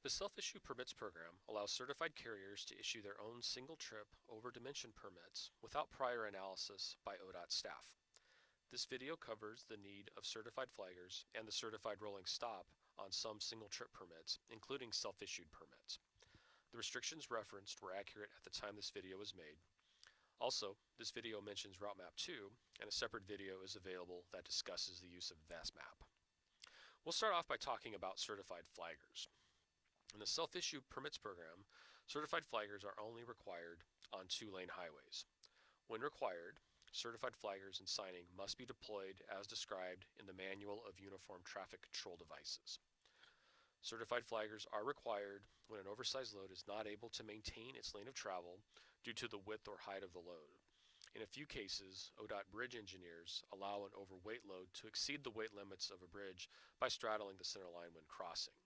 The Self-Issue Permits program allows certified carriers to issue their own single-trip over-dimension permits without prior analysis by ODOT staff. This video covers the need of certified flaggers and the certified rolling stop on some single-trip permits, including self-issued permits. The restrictions referenced were accurate at the time this video was made. Also, this video mentions Route Map 2, and a separate video is available that discusses the use of this map. We'll start off by talking about certified flaggers. In the Self-Issue Permits program, certified flaggers are only required on two-lane highways. When required, certified flaggers and signing must be deployed as described in the Manual of Uniform Traffic Control Devices. Certified flaggers are required when an oversized load is not able to maintain its lane of travel due to the width or height of the load. In a few cases, ODOT bridge engineers allow an overweight load to exceed the weight limits of a bridge by straddling the center line when crossing.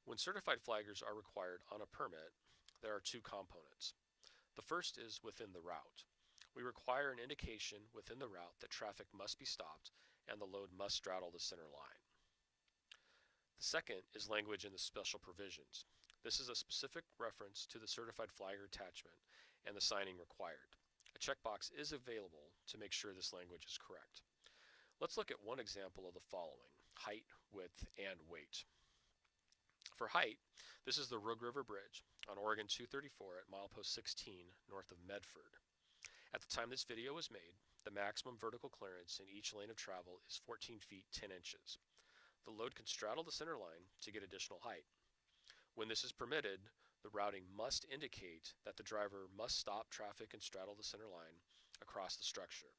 When certified flaggers are required on a permit, there are two components. The first is within the route. We require an indication within the route that traffic must be stopped and the load must straddle the center line. The second is language in the special provisions. This is a specific reference to the certified flagger attachment and the signing required. A checkbox is available to make sure this language is correct. Let's look at one example of the following: height, width, and weight. For height, this is the Rogue River Bridge on Oregon 234 at milepost 16 north of Medford. At the time this video was made, the maximum vertical clearance in each lane of travel is 14 feet 10 inches. The load can straddle the center line to get additional height. When this is permitted, the routing must indicate that the driver must stop traffic and straddle the center line across the structure.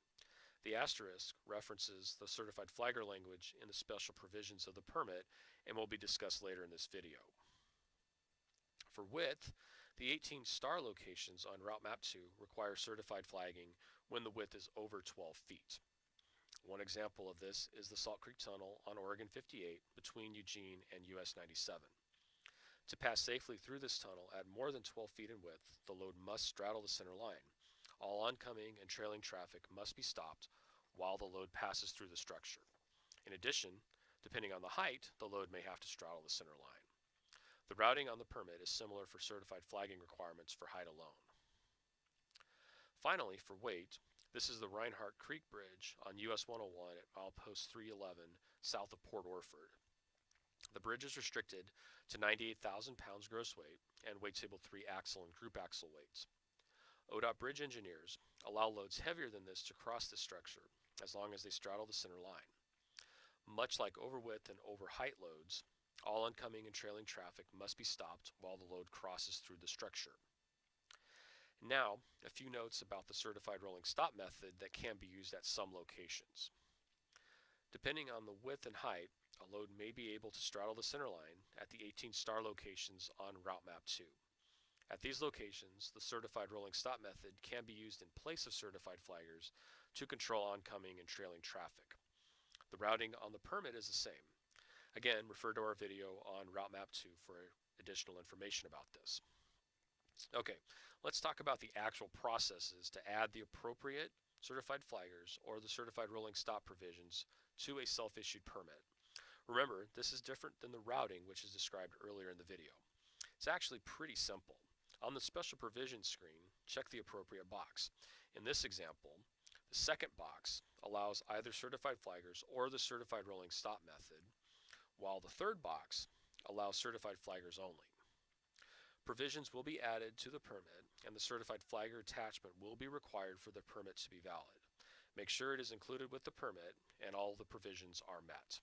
The asterisk references the certified flagger language in the special provisions of the permit and will be discussed later in this video. For width, the 18 star locations on Route Map 2 require certified flagging when the width is over 12 feet. One example of this is the Salt Creek Tunnel on Oregon 58 between Eugene and US 97. To pass safely through this tunnel at more than 12 feet in width, the load must straddle the center line. All oncoming and trailing traffic must be stopped while the load passes through the structure. In addition, depending on the height, the load may have to straddle the center line. The routing on the permit is similar for certified flagging requirements for height alone. Finally, for weight, this is the Reinhardt Creek Bridge on US 101 at milepost 311 south of Port Orford. The bridge is restricted to 98,000 pounds gross weight and weight table 3 axle and group axle weights. ODOT bridge engineers allow loads heavier than this to cross this structure as long as they straddle the center line. Much like over width and over height loads, all oncoming and trailing traffic must be stopped while the load crosses through the structure. Now, a few notes about the certified rolling stop method that can be used at some locations. Depending on the width and height, a load may be able to straddle the center line at the 18 star locations on Route Map 2. At these locations, the certified rolling stop method can be used in place of certified flaggers to control oncoming and trailing traffic. The routing on the permit is the same. Again, refer to our video on Route Map 2 for additional information about this. Okay, let's talk about the actual processes to add the appropriate certified flaggers or the certified rolling stop provisions to a self-issued permit. Remember, this is different than the routing which is described earlier in the video. It's actually pretty simple. On the special provisions screen, check the appropriate box. In this example, the second box allows either certified flaggers or the certified rolling stop method, while the third box allows certified flaggers only. Provisions will be added to the permit, and the certified flagger attachment will be required for the permit to be valid. Make sure it is included with the permit and all the provisions are met.